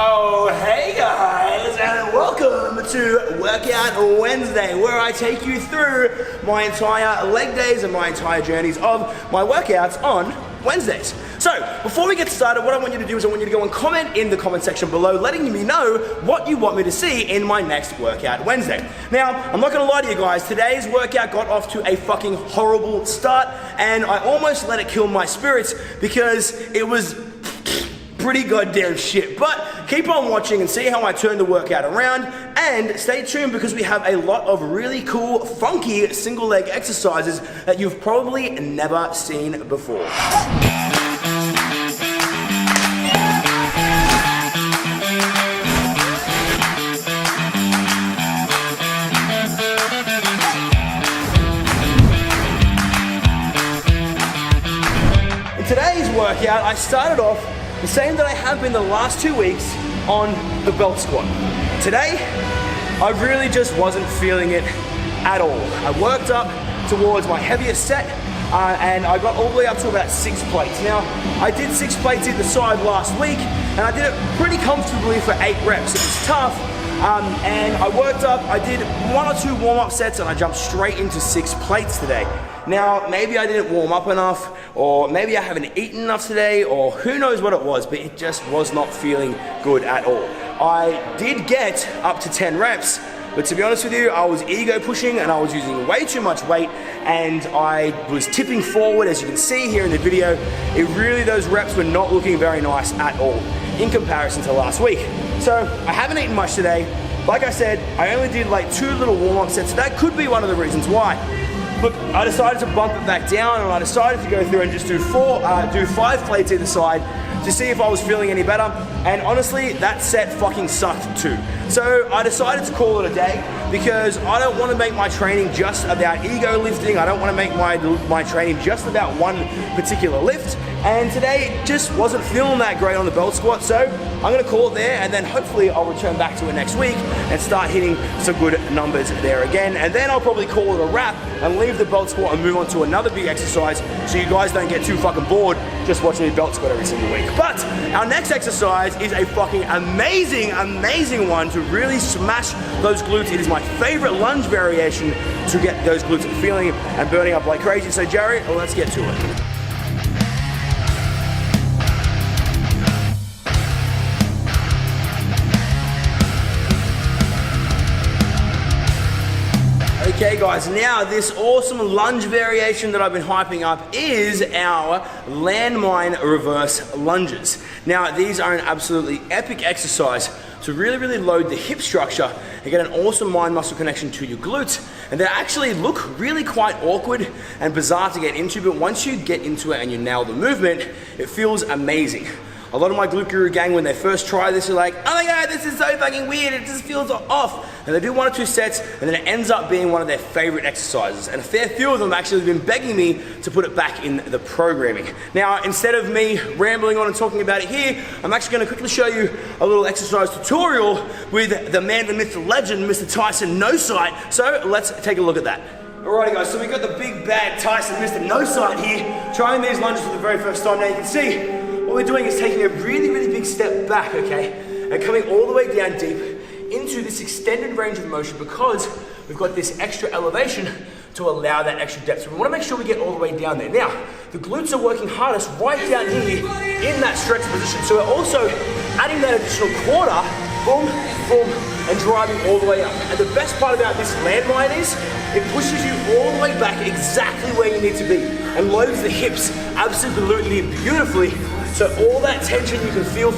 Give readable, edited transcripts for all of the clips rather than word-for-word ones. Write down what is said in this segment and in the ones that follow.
Oh, hey guys, and welcome to Workout Wednesday, where I take you through my entire leg days and my entire journeys of my workouts on Wednesdays. So, before we get started, what I want you to do is I want you to go and comment in the comment section below, letting me know what you want me to see in my next Workout Wednesday. Now, I'm not gonna lie to you guys, today's workout got off to a fucking horrible start, and I almost let it kill my spirits because it was pretty goddamn shit. But keep on watching and see how I turn the workout around, and stay tuned because we have a lot of really cool, funky single leg exercises that you've probably never seen before. In today's workout, I started off the same that I have been the last 2 weeks on the belt squat. Today, I really just wasn't feeling it at all. I worked up towards my heaviest set and I got all the way up to about 6 plates. Now, I did 6 plates either side last week and I did it pretty comfortably for 8 reps. It was tough and I worked up, I did 1 or 2 warm-up sets and I jumped straight into 6 plates today. Now, maybe I didn't warm up enough, or maybe I haven't eaten enough today, or who knows what it was, but it just was not feeling good at all. I did get up to 10 reps, but to be honest with you, I was ego pushing and I was using way too much weight and I was tipping forward, as you can see here in the video. Those reps were not looking very nice at all in comparison to last week. So I haven't eaten much today. Like I said, I only did like 2 little warm-up sets, so that could be one of the reasons why. Look, I decided to bump it back down and I decided to go through and just do 5 plates either side to see if I was feeling any better. And honestly, that set fucking sucked too. So I decided to call it a day because I don't want to make my training just about ego lifting. I don't want to make my training just about one particular lift. And today just wasn't feeling that great on the belt squat. So I'm going to call it there and then hopefully I'll return back to it next week and start hitting some good numbers there again. And then I'll probably call it a wrap and leave the belt squat and move on to another big exercise so you guys don't get too fucking bored just watching the belt squat every single week. But our next exercise is a fucking amazing one to really smash those glutes. It is my favorite lunge variation to get those glutes feeling and burning up like crazy. So Jerry, let's get to it. Okay guys, now this awesome lunge variation that I've been hyping up is our landmine reverse lunges. Now these are an absolutely epic exercise to really load the hip structure and get an awesome mind muscle connection to your glutes. And they actually look really quite awkward and bizarre to get into, but once you get into it and you nail the movement, it feels amazing. A lot of my Glute Guru gang, when they first try this, are like, oh my god, this is so fucking weird, it just feels off. And they do 1 or 2 sets, and then it ends up being one of their favorite exercises. And a fair few of them have actually been begging me to put it back in the programming. Now, instead of me rambling on and talking about it here, I'm actually gonna quickly show you a little exercise tutorial with the man, the myth, the legend, Mr. Tyson No Sight. So let's take a look at that. Alrighty guys, so we got the big bad Tyson, Mr. No Sight here, trying these lunges for the very first time. Now you can see, what we're doing is taking a really big step back, okay? And coming all the way down deep into this extended range of motion because we've got this extra elevation to allow that extra depth. So we want to make sure we get all the way down there. Now, the glutes are working hardest right down here in that stretch position. So we're also adding that additional quarter, boom, boom, and driving all the way up. And the best part about this landmine is it pushes you all the way back exactly where you need to be and loads the hips absolutely beautifully. So all that tension you can feel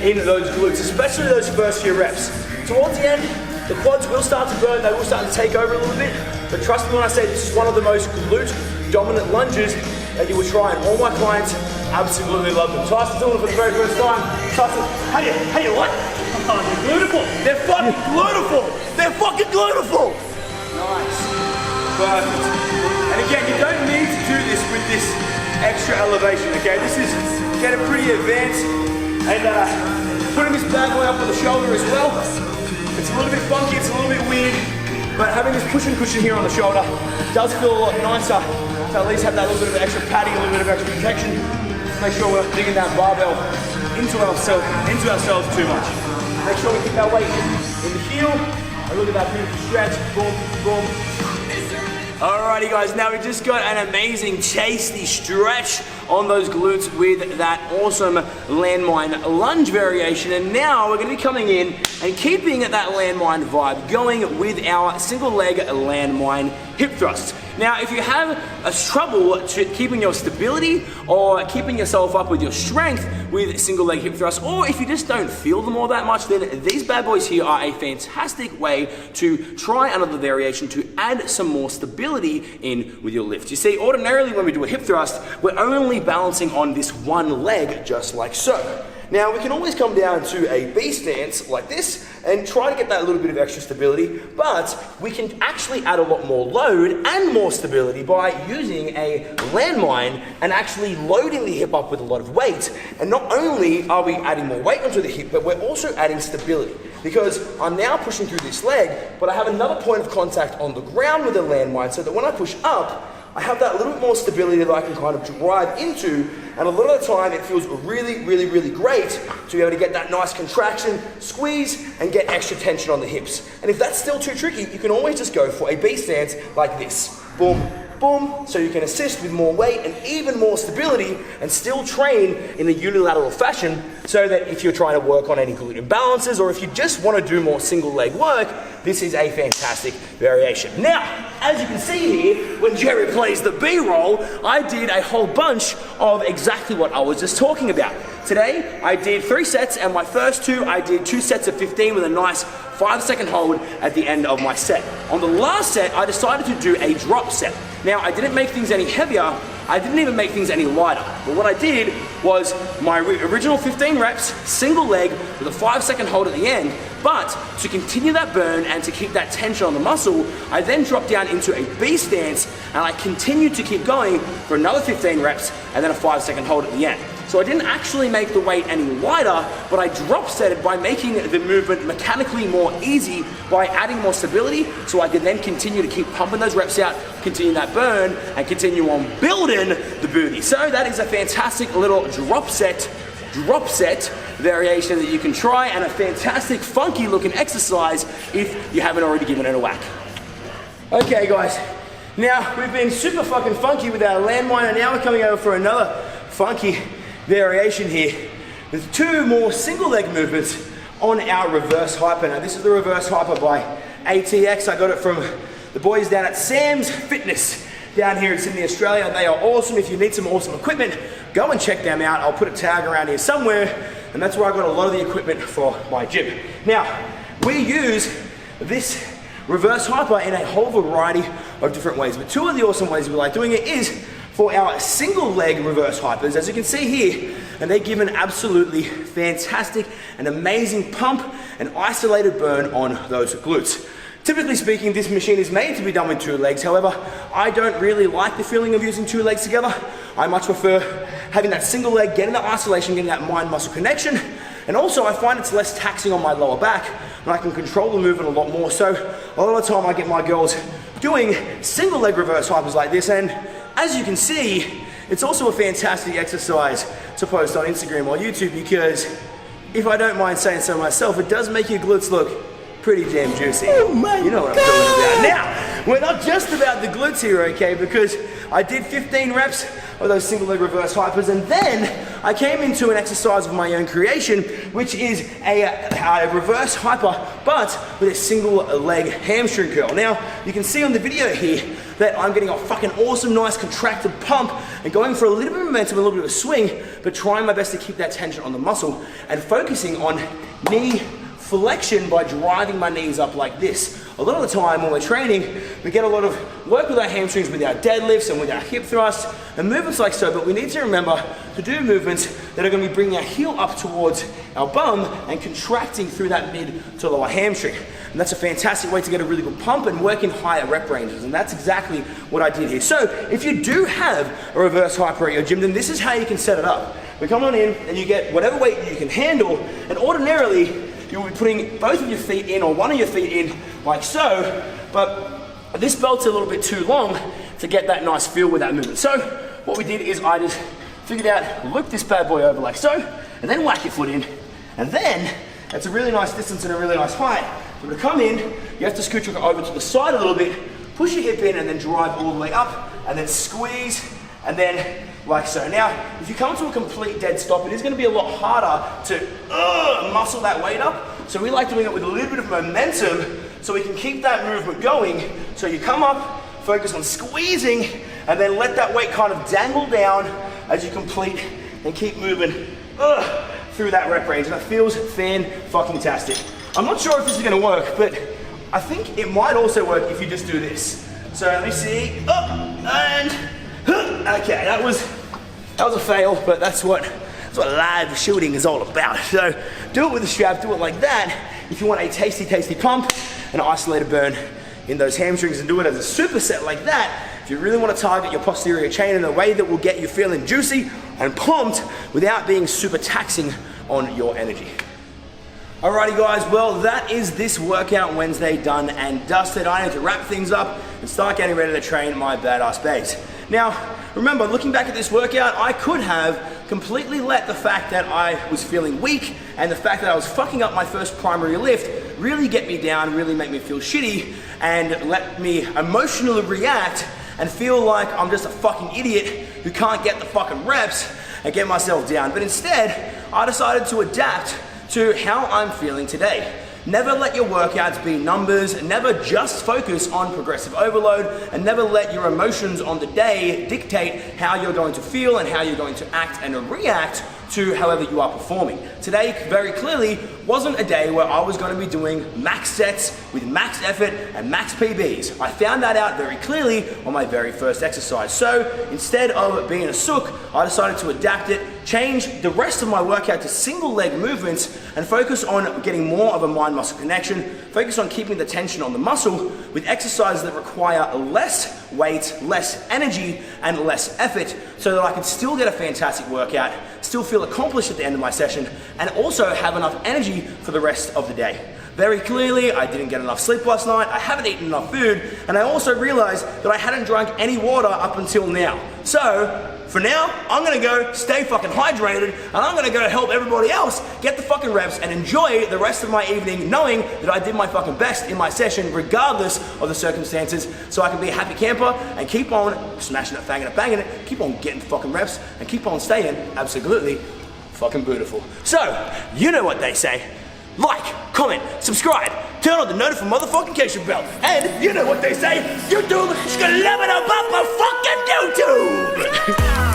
in those glutes, especially those first few reps. Towards the end, the quads will start to burn, they will start to take over a little bit, but trust me when I say this is one of the most glute dominant lunges that you will try, and all my clients absolutely love them. Tyson's doing it for the very first time. Tyson, how you like? Oh, they're beautiful. They're fucking beautiful. They're fucking beautiful. Nice. Perfect. And again, you don't need to do this with this extra elevation, okay? This is getting pretty advanced, and putting this bad boy up on the shoulder as well. It's a little bit funky, it's a little bit weird, but having this pushing cushion here on the shoulder does feel a lot nicer to at least have that little bit of extra padding, a little bit of extra protection. Make sure we're digging that barbell into ourselves too much. Make sure we keep our weight in the heel, and look at that beautiful stretch, boom, boom. Alrighty guys, now we just got an amazing tasty stretch on those glutes with that awesome landmine lunge variation, and now we're going to be coming in and keeping that landmine vibe going with our single leg landmine hip thrust. Now if you have a trouble keeping your stability or keeping yourself up with your strength with single leg hip thrust, or if you just don't feel them all that much, then these bad boys here are a fantastic way to try another variation to add some more stability in with your lift. You see, ordinarily when we do a hip thrust, we're only balancing on this one leg just like so. Now we can always come down to a B stance like this and try to get that little bit of extra stability, but we can actually add a lot more load and more stability by using a landmine and actually loading the hip up with a lot of weight. And not only are we adding more weight onto the hip, but we're also adding stability, because I'm now pushing through this leg, but I have another point of contact on the ground with the landmine, so that when I push up, I have that little bit more stability that I can kind of drive into, and a lot of the time it feels really, really, really great to be able to get that nice contraction, squeeze, and get extra tension on the hips. And if that's still too tricky, you can always just go for a B stance like this. Boom, boom, so you can assist with more weight and even more stability and still train in a unilateral fashion, so that if you're trying to work on any glute imbalances or if you just want to do more single leg work, this is a fantastic variation. Now, as you can see here, when Jerry plays the B-roll, I did a whole bunch of exactly what I was just talking about. Today, I did 3 sets, and my first 2, I did 2 sets of 15 with a nice 5-second hold at the end of my set. On the last set, I decided to do a drop set. Now, I didn't make things any heavier, I didn't even make things any lighter. But what I did was my original 15 reps, single leg with a 5-second hold at the end, but to continue that burn and to keep that tension on the muscle, I then dropped down into a B stance and I continued to keep going for another 15 reps and then a 5-second hold at the end. So I didn't actually make the weight any lighter, but I drop set it by making the movement mechanically more easy by adding more stability, so I could then continue to keep pumping those reps out, continue that burn, and continue on building the booty. So that is a fantastic little drop set variation that you can try, and a fantastic funky looking exercise if you haven't already given it a whack. Okay guys, now we've been super fucking funky with our landmine, and now we're coming over for another funky variation here with 2 more single leg movements on our reverse hyper. Now this is the reverse hyper by ATX. I got it from the boys down at Sam's Fitness down here in Sydney, Australia. They are awesome. If you need some awesome equipment, go and check them out. I'll put a tag around here somewhere, and that's where I got a lot of the equipment for my gym. Now, we use this reverse hyper in a whole variety of different ways, but 2 of the awesome ways we like doing it is for our single leg reverse hypers, as you can see here, and they give an absolutely fantastic and amazing pump and isolated burn on those glutes. Typically speaking, this machine is made to be done with 2 legs. However, I don't really like the feeling of using 2 legs together. I much prefer having that single leg, getting that isolation, getting that mind-muscle connection. And also I find it's less taxing on my lower back, and I can control the movement a lot more. So a lot of the time I get my girls doing single leg reverse hypers like this, and as you can see, it's also a fantastic exercise to post on Instagram or YouTube, because if I don't mind saying so myself, it does make your glutes look pretty damn juicy. Oh my God. You know what I'm talking about. Now, we're not just about the glutes here, okay, because I did 15 reps of those single leg reverse hypers, and then I came into an exercise of my own creation, which is a reverse hyper, but with a single leg hamstring curl. Now, you can see on the video here that I'm getting a fucking awesome, nice contracted pump and going for a little bit of momentum, a little bit of a swing, but trying my best to keep that tension on the muscle and focusing on knee flexion by driving my knees up like this. A lot of the time when we're training, we get a lot of work with our hamstrings, with our deadlifts and with our hip thrusts and movements like so, but we need to remember to do movements that are going to be bringing our heel up towards our bum and contracting through that mid to lower hamstring. And that's a fantastic way to get a really good pump and work in higher rep ranges, and that's exactly what I did here. So if you do have a reverse hyper at your gym, then this is how you can set it up. We come on in and you get whatever weight you can handle, and ordinarily you'll be putting both of your feet in or one of your feet in like so, but this belt's a little bit too long to get that nice feel with that movement. So what we did is I just figured out, loop this bad boy over like so, and then whack your foot in, and then, that's a really nice distance and a really nice height. So to come in, you have to scoot your over to the side a little bit, push your hip in, and then drive all the way up, and then squeeze, and then like so. Now, if you come to a complete dead stop, it is going to be a lot harder to muscle that weight up. So we like doing it with a little bit of momentum so we can keep that movement going. So you come up, focus on squeezing, and then let that weight kind of dangle down as you complete and keep moving through that rep range. And it feels fan-fucking-tastic. I'm not sure if this is going to work, but I think it might also work if you just do this. So let me see, up and okay, that was a fail, but that's what live shooting is all about. So do it with a strap, do it like that. If you want a tasty, tasty pump, an isolated burn in those hamstrings, and do it as a superset like that. If you really want to target your posterior chain in a way that will get you feeling juicy and pumped without being super taxing on your energy. Alrighty guys, well that is this workout Wednesday done and dusted. I need to wrap things up and start getting ready to train my badass babes. Now, remember, looking back at this workout, I could have completely let the fact that I was feeling weak and the fact that I was fucking up my first primary lift really get me down, really make me feel shitty, and let me emotionally react and feel like I'm just a fucking idiot who can't get the fucking reps and get myself down. But instead, I decided to adapt to how I'm feeling today. Never let your workouts be numbers, never just focus on progressive overload, and never let your emotions on the day dictate how you're going to feel and how you're going to act and react to however you are performing. Today, very clearly, wasn't a day where I was going to be doing max sets with max effort and max PBs. I found that out very clearly on my very first exercise. So instead of being a sook, I decided to adapt it, change the rest of my workout to single leg movements, and focus on getting more of a mind-muscle connection, focus on keeping the tension on the muscle with exercises that require less weight, less energy, and less effort, so that I can still get a fantastic workout, still feel accomplished at the end of my session, and also have enough energy for the rest of the day. Very clearly, I didn't get enough sleep last night, I haven't eaten enough food, and I also realized that I hadn't drunk any water up until now. So, for now, I'm gonna go stay fucking hydrated, and I'm gonna go help everybody else get the fucking reps and enjoy the rest of my evening knowing that I did my fucking best in my session regardless of the circumstances, so I can be a happy camper and keep on smashing it, fanging it, banging it, keep on getting fucking reps, and keep on staying absolutely fucking beautiful. So, you know what they say. Like, comment, subscribe, turn on the notification bell, and you know what they say, you do, just gonna love it up my fucking YouTube!